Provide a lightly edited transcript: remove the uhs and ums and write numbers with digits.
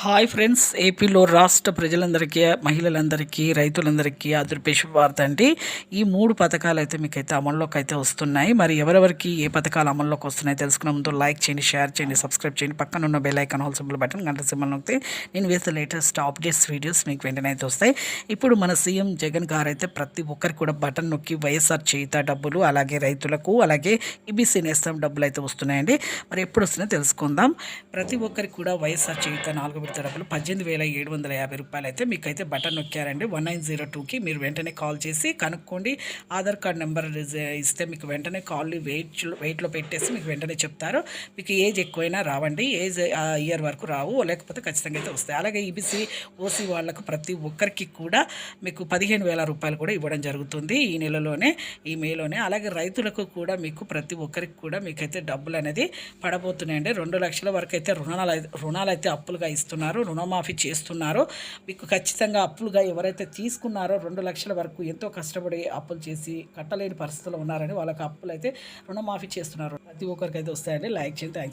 Hi friends, ఏపీలో రాష్ట్ర ప్రజలందరికీ, మహిళలందరికీ, రైతులందరికీ అదృపే శుభవార్త అండి. ఈ 3 పథకాలు అయితే మీకైతే అమల్లోకి అయితే వస్తున్నాయి. మరి ఎవరెవరికి ఏ పథకాలు అమల్లోకి వస్తున్నాయో తెలుసుకునే ముందు లైక్ చేయండి, షేర్ చేయండి, సబ్స్క్రైబ్ చేయండి. పక్కన ఉన్న bell icon all symbol button గంట సింబల్ నొక్కితే నేను వేసే లేటెస్ట్ అప్డేట్స్ వీడియోస్ మీకు వెంటనే అయితే వస్తాయి. ఇప్పుడు మన సీఎం జగన్ గారు అయితే ప్రతి ఒక్కరికి కూడా బటన్ నొక్కి వైఎస్ఆర్ చేయుత డబ్బులు, అలాగే రైతులకు, అలాగే ఈబీసీ నేస్తం డబ్బులు అయితే వస్తున్నాయండి. మరి ఎప్పుడు వస్తున్నాయో తెలుసుకుందాం. ప్రతి ఒక్కరికి కూడా వైఎస్ఆర్ చేయుత 4 విడత డబ్బులు 18,750 రూపాయలు అయితే మీకైతే బటన్ నొక్కారండి. 1902కి మీరు వెంటనే కాల్ చేసి కనుక్కోండి. ఆధార్ కార్డ్ నెంబర్ ఇస్తే మీకు వెంటనే కాల్ వెయిట్లో పెట్టేసి మీకు వెంటనే చెప్తారు. మీకు ఏజ్ ఎక్కువైనా రావండి, ఏజ్ ఇయర్ వరకు రావు, లేకపోతే ఖచ్చితంగా అయితే వస్తాయి. అలాగే ఈబీసీ ఓసీ వాళ్ళకు ప్రతి ఒక్కరికి కూడా మీకు 15,000 రూపాయలు కూడా ఇవ్వడం జరుగుతుంది ఈ నెలలోనే, ఈ మేలోనే. అలాగే రైతులకు కూడా మీకు ప్రతి ఒక్కరికి కూడా మీకైతే డబ్బులు అనేది పడబోతున్నాయండి. 2 లక్షల వరకు అయితే రుణాలు అయితే అప్పులుగా ఇస్తున్నారు, రుణమాఫీ చేస్తున్నారు. మీకు ఖచ్చితంగా అప్పులుగా ఎవరైతే తీసుకున్నారో 2 లక్షల వరకు ఎంతో కష్టపడి అప్పులు చేసి కట్టలేని పరిస్థితుల్లో ఉన్నారని వాళ్ళకి అప్పులు అయితే రుణమాఫీ చేస్తున్నారు. ప్రతి ఒక్కరికి అయితే వస్తాయండి. లైక్ చేయండి. థ్యాంక్స్.